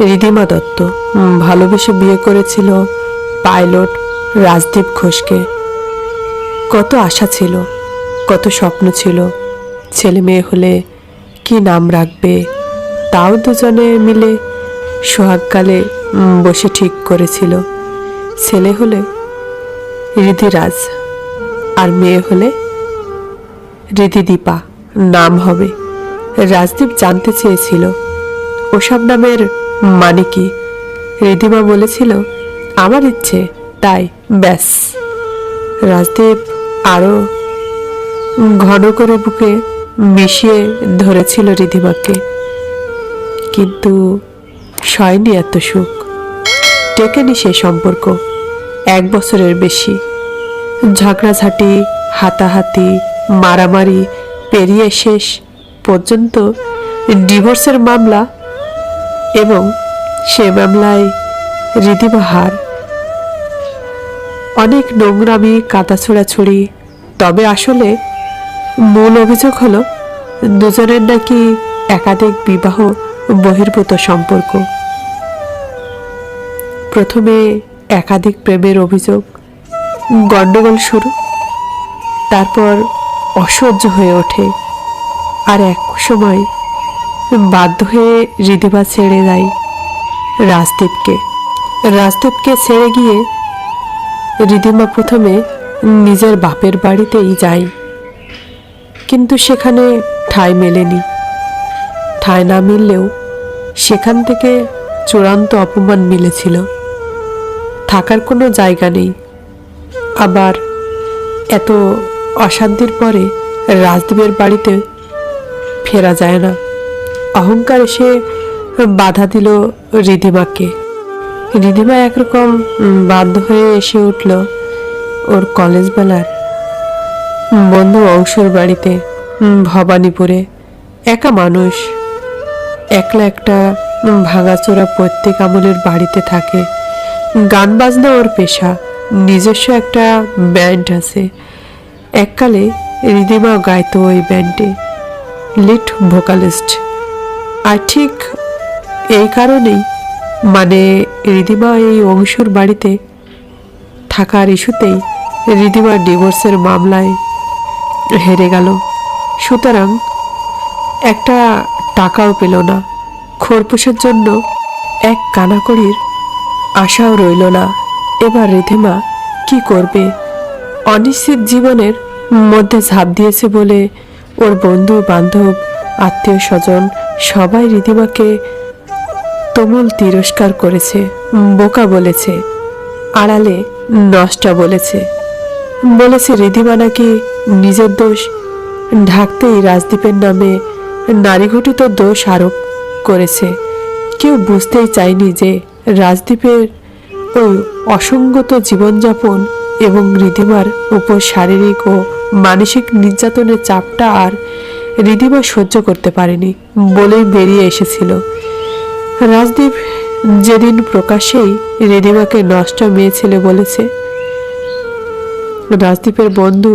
রিধিমা দত্ত ভালোবেসে বিয়ে করেছিল পাইলট রাজদীপ ঘোষকে। কত আশা ছিল, কত স্বপ্ন ছিল, ছেলে মেয়ে হলে কি নাম রাখবে তাও দুজনে মিলে সোহাগকালে বসে ঠিক করেছিল। ছেলে হলে রিধিরাজ আর মেয়ে হলে রিধিদীপা নাম হবে। রাজদীপ জানতে চেয়েছিল ওসব নামের মানে কি। রিধিমা বলেছিল আমার ইচ্ছে তাই, ব্যাস। রাজদীপ আরো ঘন করে বুকে মিশিয়ে ধরেছিল রিধিমাকে, কিন্তু সয়নি এত সুখ, টেকেনি সে সম্পর্ক 1 বছরের বেশি। ঝগড়াঝাটি, হাতাহাতি, মারামারি পেরিয়ে শেষ পর্যন্ত ডিভোর্সের মামলা, এবং সে মামলায় রিধিমা হার। অনেক নোংরামি, কাদা ছোড়াছুড়ি, তবে আসলে মূল অভিযোগ হলো দুজনের নাকি একাধিক বিবাহ বহির্ভূত সম্পর্ক। প্রথমে একাধিক প্রেমের অভিযোগ, গন্ডগোল শুরু, তারপর অসহ্য হয়ে ওঠে, আর এক সময় বাধ্য হয়ে রিধিমা ছেড়ে দেয় রাজদীপকে ছেড়ে গিয়ে রিধিমা প্রথমে নিজের বাপের বাড়িতেই যায়, কিন্তু সেখানে ঠাঁই মেলেনি। ঠাঁই না মিললেও সেখান থেকে চূড়ান্ত অপমান মিলেছিল। থাকার কোনো জায়গা নেই। আবার এত অশান্তির পরে রাজদীপের বাড়িতে ফেরা যায় না। অহংকার এসে বাধা দিল রিধিমাকে। রিধিমা একরকম বাধ্য হয়ে এসে উঠল ওর কলেজ বেলার বন্ধু অংশুর বাড়িতে, ভবানীপুরে। একা মানুষ, একলা একটা ভাঙাচোরা প্রত্যেক আমলের বাড়িতে থাকে। গান বাজনা ওর পেশা, নিজস্ব একটা ব্যান্ড আছে। এককালে রিধিমা গাইতো ওই ব্যান্ডে, লিড ভোকালিস্ট। আর ঠিক এই কারণেই মানে রিধিমা এই অংশুর বাড়িতে থাকার ইস্যুতেই রিধিমা ডিভোর্সের মামলায় হেরে গেল। সুতরাং একটা টাকাও পেল না। খোরপোশের জন্য এক কানাকড়ির আশাও রইল না। এবার রিধিমা কি করবে? অনিশ্চিত জীবনের মধ্যে ঝাঁপ দিয়েছে বলে ওর বন্ধু বান্ধব, আত্মীয় স্বজন সবাই রিধিমাকে তুমুল তিরস্কার করেছে, বোকা বলেছে, আড়ালে নষ্টা বলেছে। রিধিমা নাকি নিজের দোষ ঢাকতেই রাজদীপের নামে নারীঘটিত দোষ আরোপ করেছে। কেউ বুঝতেই চায়নি যে রাজদীপের ওই অসঙ্গত জীবনযাপন এবং রিধিমার উপর শারীরিক ও মানসিক নির্যাতনের চাপটা আর রিধিমা সহ্য করতে পারেনি বলেই বেরিয়ে এসেছিল। রাজদীপ যেদিন প্রকাশ্যেই রিধিমাকে নষ্ট মেয়ে ছেলে বলেছে, রাজদীপের বন্ধু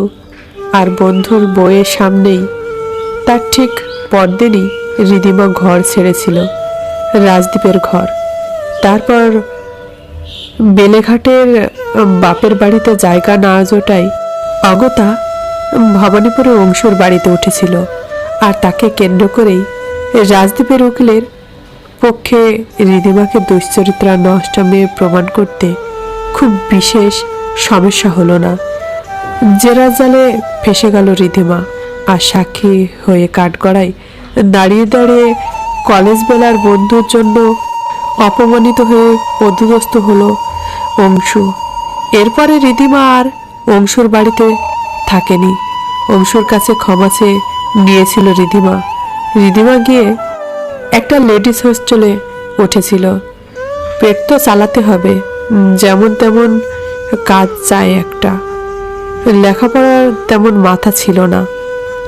আর বন্ধুর বউয়ের সামনেই, তার ঠিক পরদিনই রিধিমা ঘর ছেড়েছিল, রাজদীপের ঘর। তারপর বেলেঘাটের বাপের বাড়িতে জায়গা না জোটায় অগতা ভবানীপুরে অংশুর বাড়িতে উঠেছিল। আর তাকে কেন্দ্র করেই রাজদীপের উকিলের পক্ষে রিধিমাকে দুশ্চরিত্রা নষ্ট মেয়ে প্রমাণ করতে খুব বিশেষ সমস্যা হলো না। জেরার জালে ফেসে গেল রিধিমা, আর সাক্ষী হয়ে কাঠগড়ায় দাঁড়িয়ে দাঁড়িয়ে কলেজ বেলার বন্ধুর জন্য অপমানিত হয়ে পদুদস্ত হলো অংশু। এরপরে রিধিমা আর অংশুর বাড়িতে থাকেনি। অংশুর কাছে ক্ষমা চেয়ে নিয়েছিল রিধিমা গিয়ে একটা লেডিস হোস্টেলে উঠেছিল। পেট তো চালাতে হবে, যেমন তেমন কাজ চায় একটা। লেখাপড়ার তেমন মাথা ছিল না,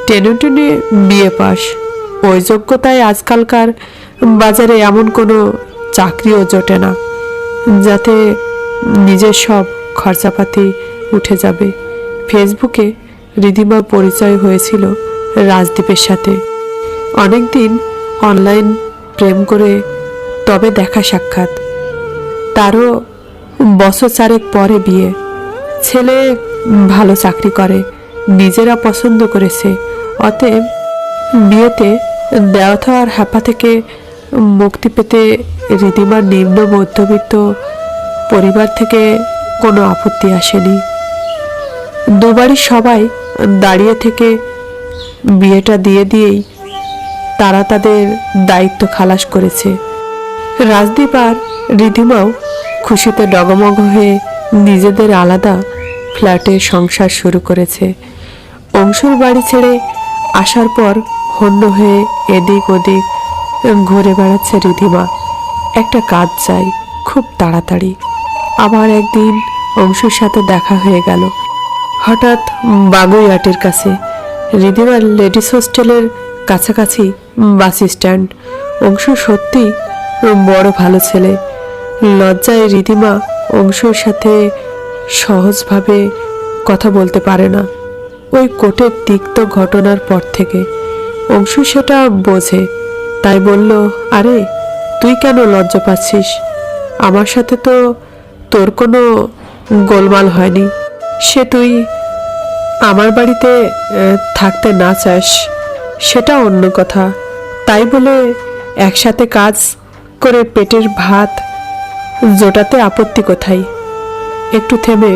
টেনে টেনে বিএ পাস। ওই যোগ্যতায় আজকালকার বাজারে এমন কোনো চাকরিও জোটে না যাতে নিজের সব খরচাপাতি উঠে যাবে। ফেসবুকে রিধিমার পরিচয় হয়েছিল রাজদীপের সাথে। অনেকদিন অনলাইন প্রেম করে তবে দেখা সাক্ষাৎ। তারও বছর 4 পরে বিয়ে। ছেলে ভালো চাকরি করে, নিজেরা পছন্দ করেছে। অতএব বিয়েতে দেওয়া আর হ্যাপা থেকে মুক্তি পেতে রিদিমার নিম্ন মধ্যবিত্ত পরিবার থেকে কোনো আপত্তি আসেনি। দুবারই সবাই দাঁড়িয়ে থেকে বিয়েটা দিয়েই তারা তাদের দায়িত্ব খালাস করেছে। রাজদীপ আর রিধিমাও খুশিতে ডগমগ হয়ে নিজেদের আলাদা ফ্ল্যাটে সংসার শুরু করেছে। অংশুর বাড়ি ছেড়ে আসার পর হন্য হয়ে এদিক ওদিক ঘুরে বেড়াচ্ছে রিধিমা। একটা কাজ চাই খুব তাড়াতাড়ি। আবার একদিন অংশুর সাথে দেখা হয়ে গেল হঠাৎ বাগুইয়াটের কাছে। রিধিমার লেডিস হোস্টেলের কাছাকাছি বাস স্ট্যান্ড। অংশু সত্যি বড় ভালো ছেলে। লজ্জায় রিধিমা অংশুর সাথে সহজভাবে কথা বলতে পারে না। ওই কোর্টের তিক্ত ঘটনার পর থেকে অংশু সেটা বোঝে। তাই বলল, আরে তুই কেন লজ্জা পাচ্ছিস? আমার সাথে তো তোর কোনো গোলমাল হয়নি। সে তুই আমার বাড়িতে থাকতে না চাস সেটা অন্য কথা। তাই বলে একসাথে কাজ করে পেটের ভাত জোটাতে আপত্তি কোথায়? একটু থেমে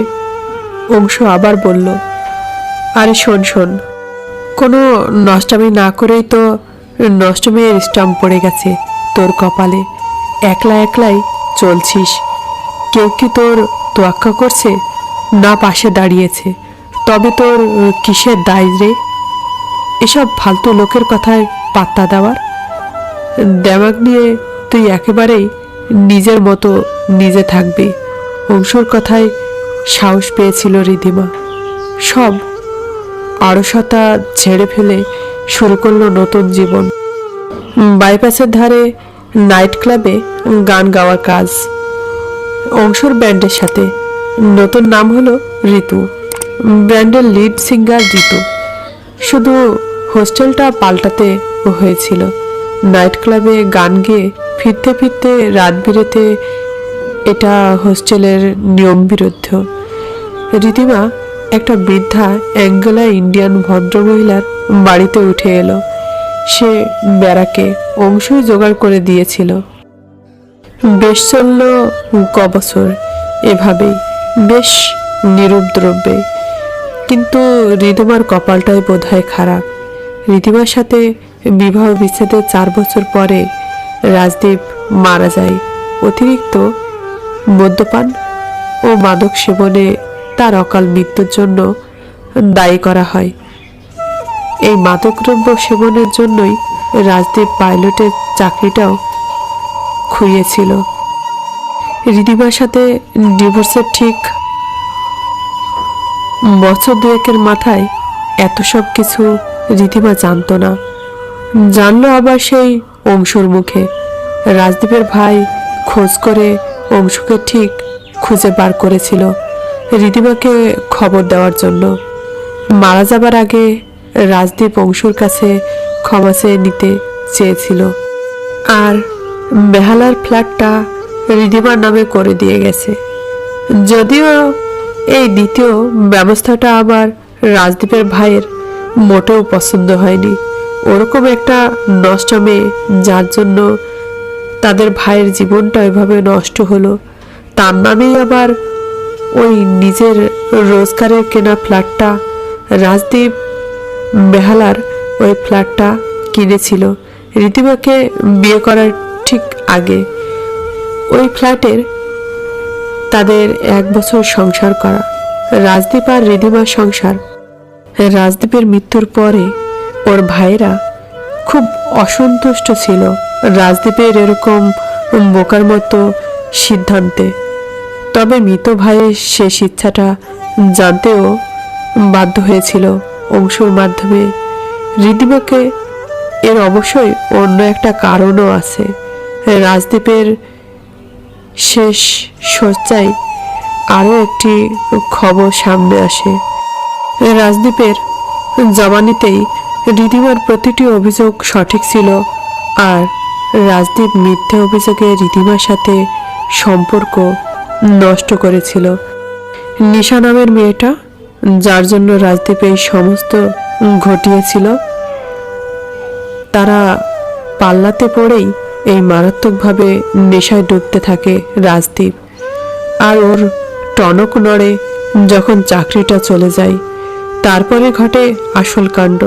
অংশু আবার বলল, আরে শোন শোন, কোনো নষ্টামি না করেই তো নষ্টমীর স্টাম্প পড়ে গেছে তোর কপালে। একলা একলাই চলছিস। কেউ কি তোর তোয়াক্কা করছে? না পাশে দাঁড়িয়েছে? তবে তোর কিসের দায় রে এসব ফালতু লোকের কথায় পাত্তা দেওয়ার? দেমাগ নিয়ে তুই একেবারেই নিজের মতো নিজে থাকবি। অংশুর কথায় সাহস পেয়েছিল রিধিমা। সব আড়সতা ছেড়ে ফেলে শুরু করলো নতুন জীবন। বাইপাসের ধারে নাইট ক্লাবে গান গাওয়ার কাজ অংশুর ব্যান্ডের সাথে। নতুন নাম হলো ঋতু। ব্যান্ডের লিড সিঙ্গার ঋতু। শুধু হোস্টেলটা পাল্টাতে হয়েছিল। নাইট ক্লাবে গান গেয়ে ফিরতে ফিরতে রাত বিরেতে এটা হোস্টেলের নিয়ম বিরুদ্ধ। রিধিমা একটা বৃদ্ধা অ্যাঙ্গোলা ইন্ডিয়ান ভদ্রমহিলার বাড়িতে উঠে এলো। সে বেড়াকে অংশই জোগাড় করে দিয়েছিল। বেশ চলল কবছর এভাবেই, বেশ নিরুপদ্রব্যে। কিন্তু রিধিমার কপালটাই বোধহয় খারাপ। রিধিমার সাথে বিবাহ বিচ্ছেদের 4 বছর পরে রাজদীপ মারা যায়। অতিরিক্ত মদ্যপান ও মাদক সেবনে তার অকাল মৃত্যুর জন্য দায়ী করা হয়। এই মাদকদ্রব্য সেবনের জন্যই রাজদীপ পাইলটের চাকরিটাও খুইয়েছিল। রিধিমার সাথে ডিভোর্সের ঠিক বছর 2 মাথায় এত সব কিছু রিধিমা জানতো না। জানলো আবার সেই অংশুর মুখে। রাজদীপের ভাই খোঁজ করে অংশুকে ঠিক খুঁজে বার করেছিল রিধিমাকে খবর দেওয়ার জন্য। মারা যাবার আগে রাজদীপ অংশুর কাছে ক্ষমা চেয়ে নিতে চেয়েছিল, আর বেহালার ফ্ল্যাটটা রিধিমার নামে করে দিয়ে গেছে। যদিও এই দ্বিতীয় ব্যবস্থাটা আবার রাজদীপের ভাইয়ের মোটেও পছন্দ হয়নি। ওরকম একটা নষ্ট মেয়ে যার জন্য তাদের ভাইয়ের জীবনটা এভাবে নষ্ট হলো, তার নামেই আবার ওই নিজের রোজগারের কেনা ফ্ল্যাটটা। রাজদীপ বেহালার ওই ফ্ল্যাটটা কিনেছিল রিধিমাকে বিয়ে করার ঠিক আগে। ওই ফ্ল্যাটের তাদের 1 বছর সংসার করা। রাজদীপ আর রিধিমার সংসার। রাজদীপের মৃত্যুর পরে ওর ভাইয়েরা খুব অসন্তুষ্ট ছিল রাজদীপের এরকম বোকার মতো সিদ্ধান্তে। তবে মৃত ভাইয়ের শেষ ইচ্ছাটা জানতেও বাধ্য হয়েছিল অংশুর মাধ্যমে। রিধিমাকে এর অবশ্যই অন্য একটা কারণও আছে। রাজদীপের শেষ শয্যায় আরও একটি খবর সামনে আসে। রাজদীপের জবানিতেই রিধিমার প্রতিটি অভিযোগ সঠিক ছিল আর রাজদীপ মিথ্যে অভিযোগে রিধিমার সাথে সম্পর্ক নষ্ট করেছিল। নিশা নামের মেয়েটা, যার জন্য রাজদীপ এই সমস্ত ঘটিয়েছিল, তারা পাল্লাতে পড়েই এই মারাত্মকভাবে নেশায় ডুবতে থাকে রাজদীপ। আর ওর টনক নড়ে যখন চাকরিটা চলে যায়। তারপরে ঘটে আসল কাণ্ড।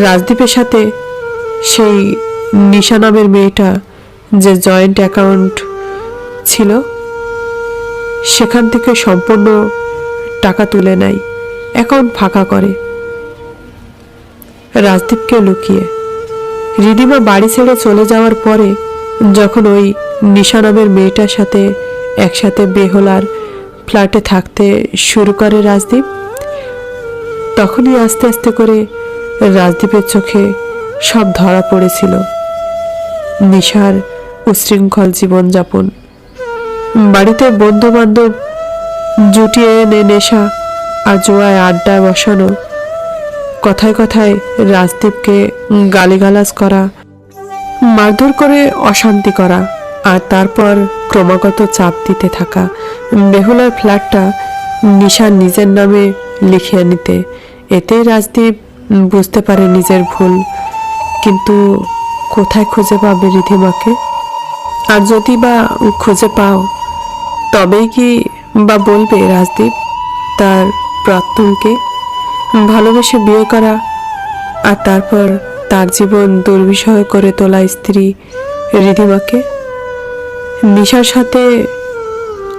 রাজদীপের সাথে সেই নিশা নামের মেয়েটা যে জয়েন্ট অ্যাকাউন্ট ছিল, সেখান থেকে সম্পূর্ণ টাকা তুলে নেয়, অ্যাকাউন্ট ফাঁকা করে রাজদীপকে লুকিয়ে। রিধিমা বাড়ি ছেড়ে চলে যাওয়ার পরে যখন ওই নিশা নামের মেয়েটার সাথে একসাথে বেহলার ফ্ল্যাটে থাকতে শুরু করে রাজদীপ, তখনই আস্তে আস্তে করে রাজদীপের চোখে সব ধরা পড়েছিল। নিশার উচ্ছৃঙ্খল জীবনযাপন, বাড়িতে বন্ধু বান্ধব জুটিয়ে এনে নেশা আর জুয়ায় আড্ডায় বসানো, কথায় কথায় রাজদীপকে গালিগালাজ করা, মারধর করে অশান্তি করা, আর তারপর ক্রমাগত চাপ দিতে থাকা বেহুলার ফ্ল্যাটটা নিশার নিজের নামে লিখিয়ে নিতে। এতে রাজদীপ বুঝতে পারে নিজের ভুল, কিন্তু কোথায় খুঁজে পাবে রিধিমাকে? আর যদি বা খুঁজে পাও, তবেই কি বা বলবে রাজদীপ তার প্রাক্তনকে ভালোবেসে বিয়ে করা আর তারপর তার জীবন দুর্বিষহ করে তোলা স্ত্রী রিধিমাকে? নিশার সাথে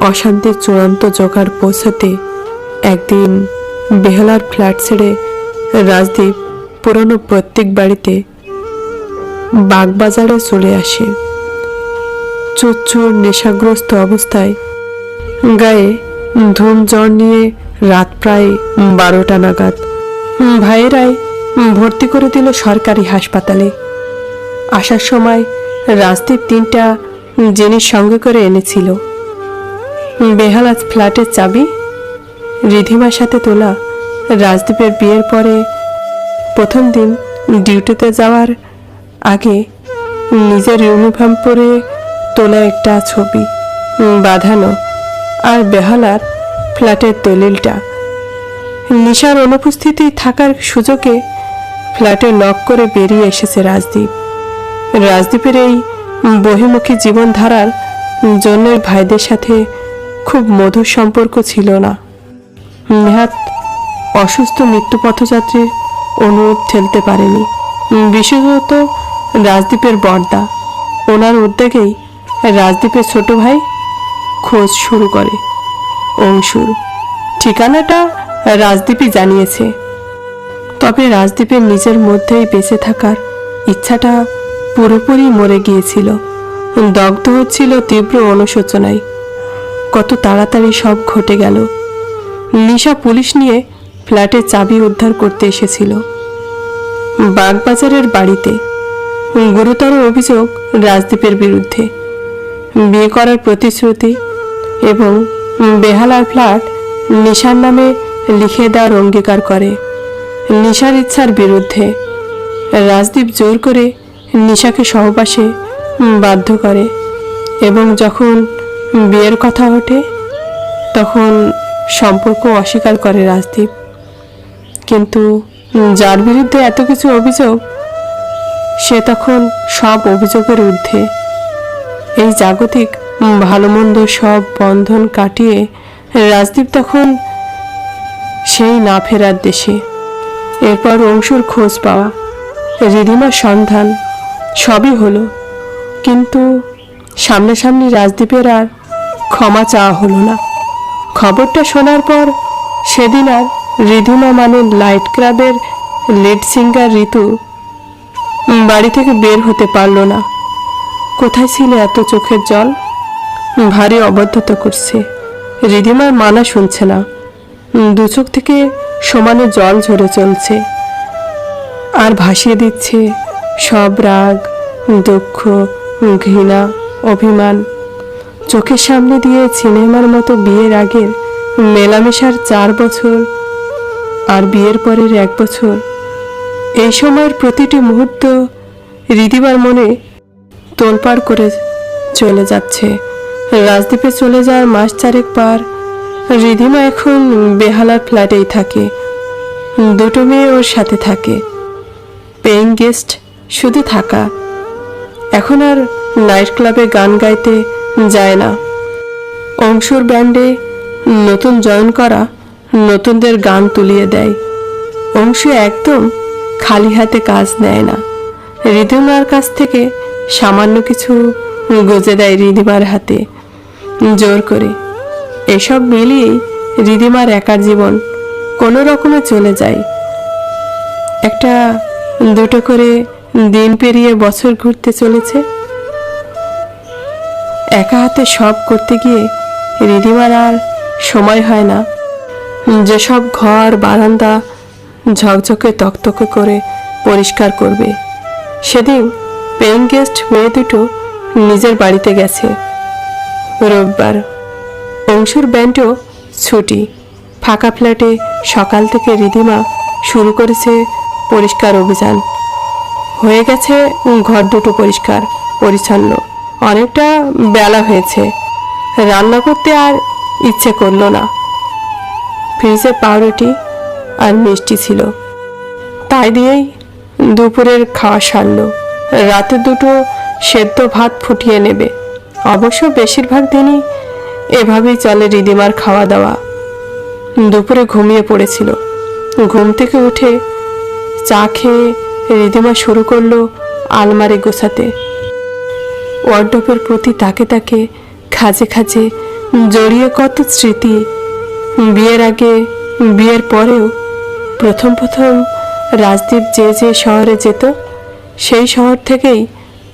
অশান্তির চূড়ান্ত জোগাড় পৌঁছাতে একদিন বেহালার ফ্ল্যাট ছেড়ে রাজদীপ পুরনো প্রত্যেক বাড়িতে বাগবাজারে চলে আসে। চুরচুর নেশাগ্রস্ত অবস্থায়, গায়ে ধুম জ্বর নিয়ে রাত প্রায় 12টা নাগাদ। ভাইয়েরাই ভর্তি করে দিল সরকারি হাসপাতালে। আসার সময় রাজদীপ 3টা জিনিস সঙ্গে করে এনেছিল: বেহালা ফ্ল্যাটের চাবি, রিধিমার সাথে তোলা রাজদীপের বিয়ের পরে প্রথম দিন ডিউটিতে যাওয়ার আগে নিজের ইউনিফর্ম পরে তোলা একটা ছবি বাঁধানো, আর বেহালার ফ্ল্যাটের দলিলটা। নিশার অনুপস্থিতি থাকার সুযোগে ফ্ল্যাটে লক করে বেরিয়ে এসেছে রাজদীপ। রাজদীপের এই বহির্মুখী জীবনধারার জন্য ভাইদের সাথে খুব মধুর সম্পর্ক ছিল না। নেহাত অসুস্থ মৃত্যু পথযাত্রীর অনুরোধ ঠেলতে পারেনি, বিশেষত রাজদীপের বড়দা। ওনার উদ্যোগেই রাজদীপের ছোট ভাই খোঁজ শুরু করে। অংশুর ঠিকানাটা রাজদীপই জানিয়েছে, তবে রাজদীপের নিজের মধ্যেই বেঁচে থাকার ইচ্ছাটা পুরোপুরি মরে গিয়েছিল, দগ্ধ হচ্ছিল তীব্র অনুশোচনায়। কত তাড়াতাড়ি সব ঘটে গেল। নিশা পুলিশ নিয়ে ফ্ল্যাটের চাবি উদ্ধার করতে এসেছিল বাগবাজারের বাড়িতে। গুরুতর অভিযোগ রাজদীপের বিরুদ্ধে, বিয়ে করার প্রতিশ্রুতি এবং বেহালার ফ্ল্যাট নিশার নামে লিখে দেওয়ার অঙ্গীকার করে। নিশার ইচ্ছার বিরুদ্ধে রাজদীপ জোর করে নিশাকে সহবাসে বাধ্য করে এবং যখন বিয়ের কথা ওঠে তখন সম্পর্ক অস্বীকার করে রাজদীপ। কিন্তু যার বিরুদ্ধে এত কিছু অভিযোগ, সে তখন সব অভিযোগের ঊর্ধ্বে। এই জাগতিক ভালো মন্দ সব বন্ধন কাটিয়ে রাজদীপ তখন সেই না ফেরার দেশে। এরপর অংশুর খোঁজ পাওয়া, রিধিমার সন্ধান, সবই হলো, কিন্তু সামনাসামনি রাজদীপের আর ক্ষমা চাওয়া হলো না। খবরটা শোনার পর সেদিন আর রিধিমা মানে লাইট ক্লাবের লিড সিঙ্গার ঋতু বাড়ি থেকে বের হতে পারল না। কোথায় ছিলে এত চোখের জল? ভারী অবদ্ধতা করছে। রিধিমার মানা শুনছে না, দু চোখ থেকে সমানে জল ঝরে চলছে আর ভাসিয়ে দিচ্ছে সব রাগ, দুঃখ, ঘৃণা, অভিমান। চোখের সামনে দিয়ে সিনেমার মতো বিয়ের আগের মেলামেশার 4 বছর আর বিয়ের পরের 1 বছর, এই সময়ের প্রতিটি মুহূর্ত রিধিমার মনে তোলপাড় করে চলে যাচ্ছে। রাজদ্বীপে চলে যাওয়ার মাস চারেক পার। রিধিমা এখন বেহালার ফ্ল্যাটেই থাকে। দুটো মেয়ে ওর সাথে থাকে। পেইং গেস্ট শুধু থাকা। এখন আর নাইট ক্লাবে গান গাইতে যায় না। অংশুর ব্যান্ডে নতুন জয়েন করা নতুনদের গান তুলিয়ে দেয়। অংশু একদম খালি হাতে কাজ নেয় না। রিধিমার কাছ থেকে সামান্য কিছু গুজে দেয় রিধিমার হাতে জোর করে। এসব মিলিয়েই রিধিমার একার জীবন কোনো রকমে চলে যায়। একটা দুটো করে দিন পেরিয়ে বছর ঘুরতে চলেছে। একা হাতে সব করতে গিয়ে রিধিমার আর সময় হয় না। যেসব ঘর বারান্দা ঝকঝকে তকতকে করে পরিষ্কার করবে। সেদিন পেইং গেস্ট মেয়ে দুটো নিজের বাড়িতে গেছে। রবিবার। অংশুর ব্যান্ডও ছুটি। ফাঁকা ফ্ল্যাটে সকাল থেকে রিধিমা শুরু করেছে পরিষ্কার অভিযান। হয়ে গেছে ঘর দুটো পরিষ্কার পরিচ্ছন্ন। অনেকটা বেলা হয়েছে। রান্না করতে আর ইচ্ছে করলো না। ফ্রিজে পাউরুটি আর মিষ্টি ছিল, তাই দিয়েই দুপুরের খাওয়া সারলো। রাতে দুটো সেদ্ধ ভাত ফুটিয়ে নেবে। অবশ্য বেশিরভাগ দিনই এভাবেই চলে রিধিমার খাওয়া দাওয়া। দুপুরে ঘুমিয়ে পড়েছিল। ঘুম থেকে উঠে চা খেয়ে রিধিমা শুরু করলো আলমারি গোছাতে। ওয়ার্ডরোবের প্রতি তাকে তাকে খাজে খাজে জড়িয়ে কত স্মৃতি। বিয়ের আগে, বিয়ের পরেও প্রথম প্রথম রাজদ্বীপ যে যে শহরে যেত, সেই শহর থেকেই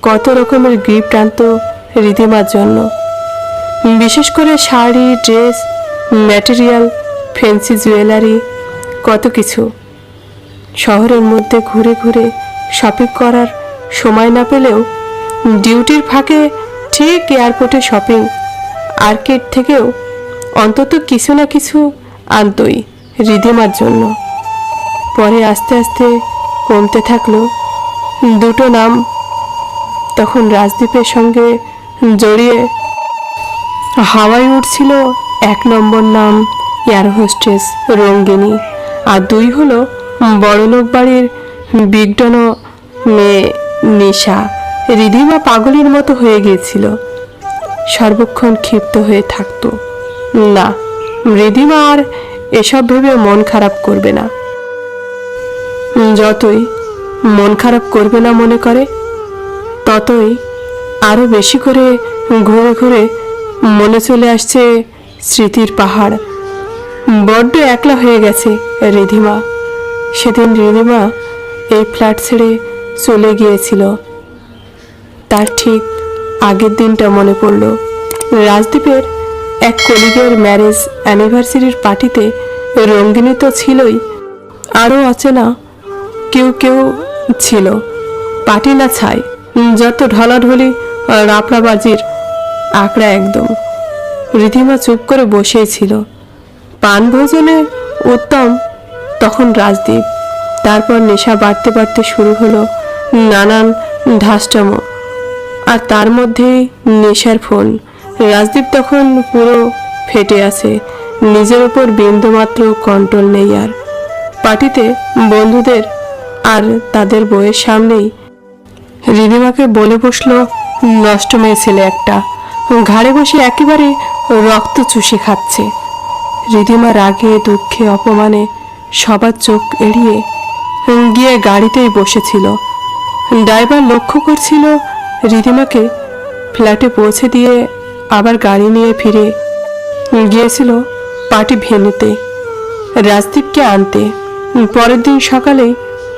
কত রকমের গিফট আনতো রিধিমার জন্য। বিশেষ করে sari, dress, material, fancy jewellery, কত কিছু। শহরের মধ্যে ঘুরে ঘুরে শপিং করার সময় না পেলেও ডিউটির ফাঁকে ঠিক এয়ারপোর্টে শপিং আর্কেড থেকেও অন্তত কিছু না কিছু আনতোই রিধিমার জন্য। পরে আস্তে আস্তে কমতে থাকলো। দুটো নাম তখন রাজদ্বীপের সঙ্গে জড়িয়ে হাওয়ায় উঠছিল। এক নম্বর নাম এয়ার হোস্টেস রঙ্গিনী, আর দুই হলো বড়লোক বাড়ির বিগডন মেয়ে নিশা। রিধিমা পাগলের মতো হয়ে গিয়েছিল। সর্বক্ষণ ক্ষিপ্ত হয়ে থাকতো। না, রিধিমা আর এসব ভেবে মন খারাপ করবে না। যতই মন খারাপ করবে না মনে করে, ততই আরো বেশি করে ঘুরে ঘুরে মনে চলে আসছে স্মৃতির পাহাড়। বড্ড একলা হয়ে গেছে রিধিমা। সেদিন রিধিমা এই ফ্ল্যাট ছেড়ে চলে গিয়েছিল। তার ঠিক আগের দিনটা মনে পড়ল। রাজদ্বীপের এক কলিগের ম্যারেজ অ্যানিভার্সারির পার্টিতে রঙ্গিনী তো ছিলই, আরও অচেনা কেউ কেউ ছিল। পার্টি না ছাই, যত ঢলাঢলি রাপড়াবাজির আঁকড়া একদম। রিধিমা চুপ করে বসেই ছিল। পান ভোজনে উত্তম তখন রাজদ্বীপ। তারপর নেশা বাড়তে বাড়তে শুরু হলো নানান ধাস্টামো, আর তার মধ্যেই নেশার ফোন। রাজদ্বীপ তখন পুরো ফেটে আছে। নিজের উপর বিন্দুমাত্র কন্ট্রোল নেই আর। পার্টিতে বন্ধুদের আর তাদের বউয়ের সামনেই রিধিমাকে বলে বসলো নষ্ট মেয়ে ছেলে একটা। ঘাড়ে বসে একেবারে রক্ত চুষে খাচ্ছে। রিধিমা রাগে, দুঃখে, অপমানে সবার চোখ এড়িয়ে গিয়ে গাড়িতেই বসেছিল। ড্রাইভার লক্ষ্য করছিল রিধিমাকে ফ্ল্যাটে পৌঁছে দিয়ে আবার গাড়ি নিয়ে ফিরে গিয়েছিল পার্টি ভেন্যুতে রাজদ্বীপকে আনতে। পরের দিন সকালেই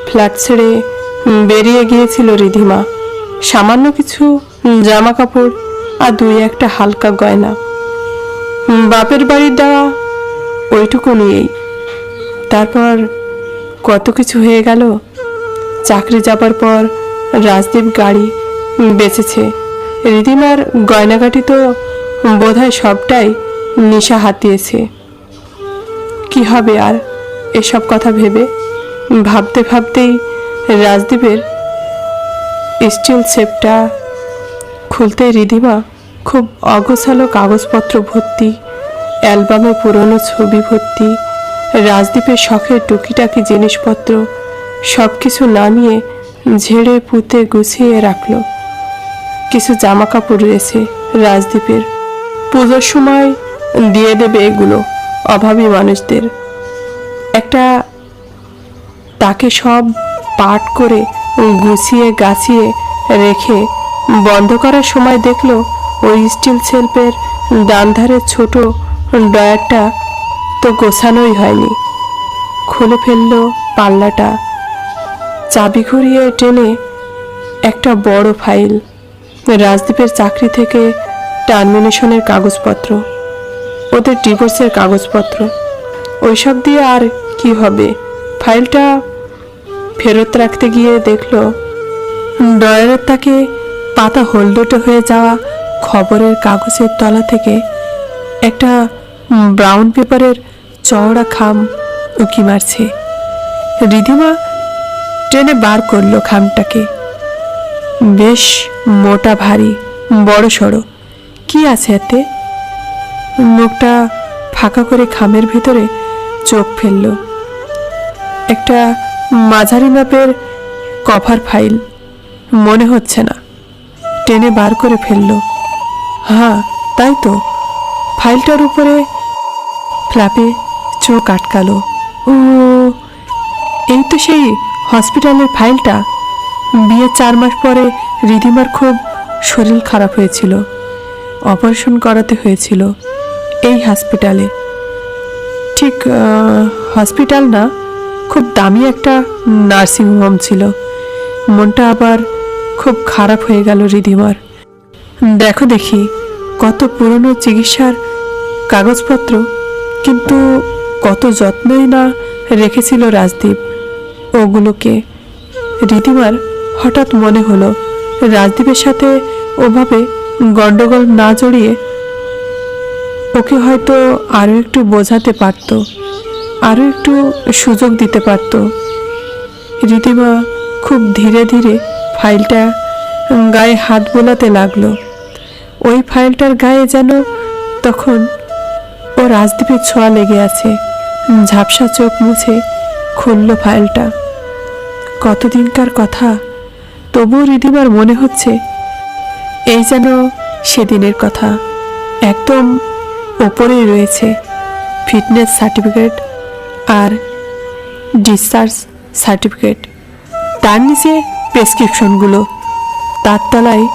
ফ্ল্যাট ছেড়ে বেরিয়ে গিয়েছিল রিধিমা। সামান্য কিছু জামা কাপড় আর দুই একটা হালকা গয়না, বাপের বাড়ির দেওয়া ওইটুকু নিয়েই। তারপর কত কিছু হয়ে গেল। চাকরি যাবার পর রাজদ্বীপ গাড়ি বেচেছে। রিধিমার গয়নাগাটি তো বোধহয় সবটাই নিশা হাতিয়েছে। কি হবে আর এসব কথা ভেবে? ভাবতে ভাবতেই রাজদ্বীপের স্টিল শেপটা খুলতে রিধিমা খুব অগোছালো কাগজপত্র ভর্তি, অ্যালবামে পুরনো ছবি ভর্তি, রাজদীপের শখের টুকিটাকি জিনিসপত্র সব কিছু নামিয়ে ঝেড়ে পুঁতে গুছিয়ে রাখলো। কিছু জামা কাপড় রয়েছে রাজদীপের, পুজোর সময় দিয়ে দেবে এগুলো অভাবী মানুষদের। একটা তাকে সব পাট করে গুছিয়ে গাছিয়ে রেখে বন্ধ করার সময় দেখলো ওই স্টিল শেলফের ডান ধারের ছোট ড্রয়ারটা তো গোছানোই হয়নি। খুলে ফেললো পাল্লাটা, চাবি ঘুরিয়ে টেনে একটা বড় ফাইল, রাজদীপের চাকরি থেকে টার্মিনেশনের কাগজপত্র, ওদের ডিভোর্সের কাগজপত্র। ওইসব দিয়ে আর কি হবে? ফাইলটা ফেরত রাখতে গিয়ে দেখলো ড্রয়ারের তাকে পাতা হলদটে হয়ে যাওয়া খবরের কাগজের তলা থেকে একটা ব্রাউন পেপারের চওড়া খাম উঁকি মারছে। রিধিমা টেনে বার করলো খামটাকে, বেশ মোটা ভারী বড় সড়ো। কি আছে এতে? মুখটা ফাঁকা করে খামের ভিতরে চোখ ফেলল। একটা মাঝারি মাপের কভার ফাইল মনে হচ্ছে না। টেনে বার করে ফেলল। হ্যাঁ তাই তো। ফাইলটার উপরে ফ্ল্যাপে চোখ আটকালো। ও, এই তো সেই হসপিটালের ফাইলটা। বিয়ের 4 মাস পরে রিধিমার খুব শরীর খারাপ হয়েছিল, অপারেশন করাতে হয়েছিল এই হসপিটালে। ঠিক হসপিটাল না, খুব দামি একটা নার্সিং হোম ছিল। মনটা আবার খুব খারাপ হয়ে গেল রিধিমার। দেখো দেখি কত পুরনো চিকিৎসার কাগজপত্র, কিন্তু কত যত্নই না রেখেছিল রাজদীপ ওগুলোকে। রিধিমার হঠাৎ মনে হলো রাজদীপের সাথে ওভাবে গন্ডগোল না জড়িয়ে ওকে হয়তো আরও একটু বোঝাতে পারত, আরও একটু সুযোগ দিতে পারত। রিধিমা খুব ধীরে ধীরে ফাইলটা গায়ে হাত বোলাতে লাগলো। ওই ফাইলটার গায়ে যেন তখন ও রাজদীপের ছোঁয়া লেগে আছে। ঝাপসা চোখ মুছে খুলল ফাইলটা। কতদিনকার কথা, তবুও রিধিমার মনে হচ্ছে এই যেন সেদিনের কথা। একদম ওপরেই রয়েছে ফিটনেস সার্টিফিকেট আর ডিসচার্জ সার্টিফিকেট, তার নিচে প্রেসক্রিপশনগুলো, তার তলায়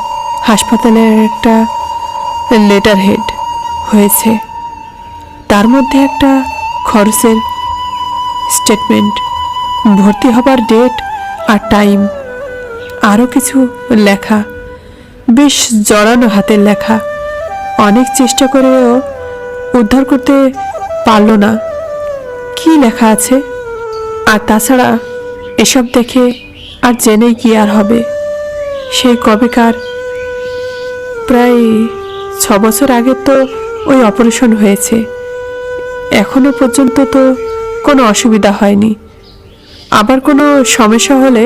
হাসপাতালের একটা লেটার হেড হয়েছে, তার মধ্যে একটা খরচের স্টেটমেন্ট, ভর্তি হবার ডেট আর টাইম, আরও কিছু লেখা, বেশ জড়ানো হাতের লেখা। অনেক চেষ্টা করেও উদ্ধার করতে পারল না কি লেখা আছে। আর তাছাড়া এসব দেখে আর জেনেই কি আর হবে? সেই কবেকার প্রায় 6 বছর আগে তো ওই অপারেশন হয়েছে, এখনো পর্যন্ত তো কোনো অসুবিধা হয়নি। আবার কোনো সমস্যা হলে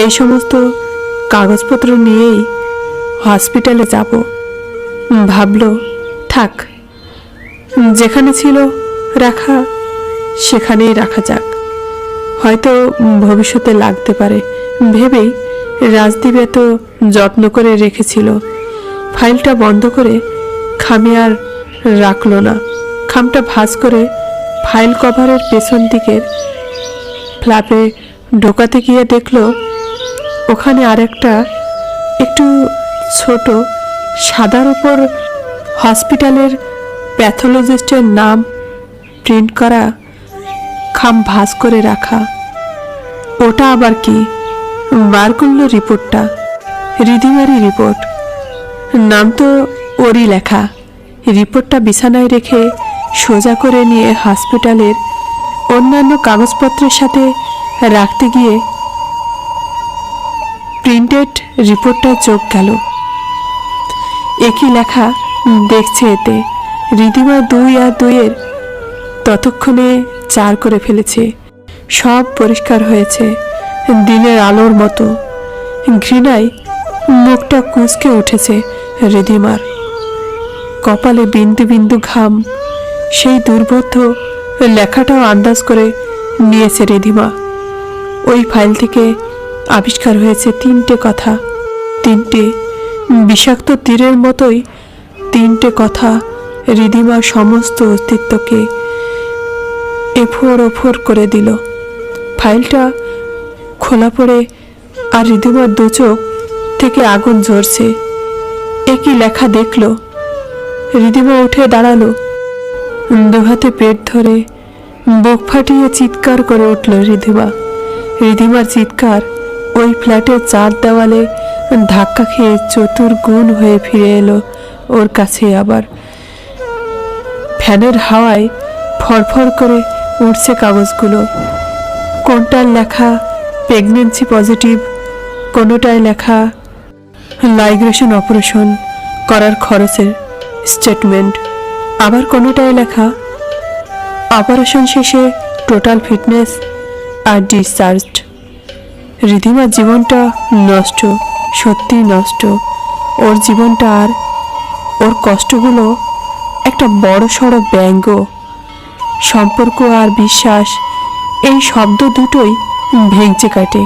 এই সমস্ত কাগজপত্র নিয়েই হসপিটালে যাব। ভাবলো থাক, যেখানে ছিল রাখা সেখানেই রাখা যাক, হয়তো ভবিষ্যতে লাগতে পারে ভেবেই রাজদীপ এত যত্ন করে রেখেছিল। ফাইলটা বন্ধ করে খামে আর রাখলো না। খামটা ভাঁজ করে ফাইল কভারের পেছন দিকের ফ্ল্যাপে ঢোকাতে গিয়ে দেখলো ওখানে আরেকটা একটু ছোট সাদার উপর হসপিটালের প্যাথোলজিস্টের নাম প্রিন্ট করা খাম ভাঁজ করে রাখা। ওটা আবার কি? বার করলো রিপোর্টটা, রিধিমারই রিপোর্ট, নাম তো ওরই লেখা। রিপোর্টটা বিছানায় রেখে সোজা করে নিয়ে হসপিটালের অন্যান্য কাগজপত্রের সাথে রাখতে গিয়ে প্রিন্টেড রিপোর্টটা চোখ গেল। একই লেখা দেখছে এতে। রিধিমা 2 আর 2 ততক্ষণে 4 করে ফেলেছে। সব পরিষ্কার হয়েছে দিনের আলোর মতো। ঘৃণায় মুখটা কুঁচকে উঠেছে রিধিমার, কপালে বিন্দু বিন্দু ঘাম। সেই দুর্বোধ্য লেখাটাও আন্দাজ করে নিয়েছে রিধিমা। ওই ফাইল থেকে আবিষ্কার হয়েছে 3টে কথা, 3টে বিষাক্ত তীরের মতোই 3টে কথা রিধিমার সমস্ত অস্তিত্বকে এফোর ওফোর করে দিল। ফাইলটা খোলা পড়ে আর রিধিমার দু চোখ থেকে আগুন ঝরছে। একই লেখা দেখল। রিধিমা উঠে দাঁড়ালো, দুহাতে পেট ধরে বুক ফাটিয়ে চিৎকার করে উঠল রিধিমা। রিধিমার চিৎকার ওই ফ্ল্যাটের 4 দেওয়ালে ধাক্কা খেয়ে চতুর্গুণ হয়ে ফিরে এলো ওর কাছে। আবার ফ্যানের হাওয়ায় ফরফর করে উঠছে কাগজগুলো। কোনটার লেখা প্রেগনেন্সি পজিটিভ, কোনোটায় লেখা লাইগ্রেশন অপারেশন করার খরচের স্টেটমেন্ট, আবার কোনোটায় লেখা অপারেশন শেষে টোটাল ফিটনেস আর ডিসচার্জড। রিধিমার জীবনটা নষ্ট, সত্যি নষ্ট। ওর জীবনটা আর ওর কষ্টগুলো একটা বড় সড়ো ব্যঙ্গ। সম্পর্ক আর বিশ্বাস, এই শব্দ দুটোই ভেঙচে কাটে।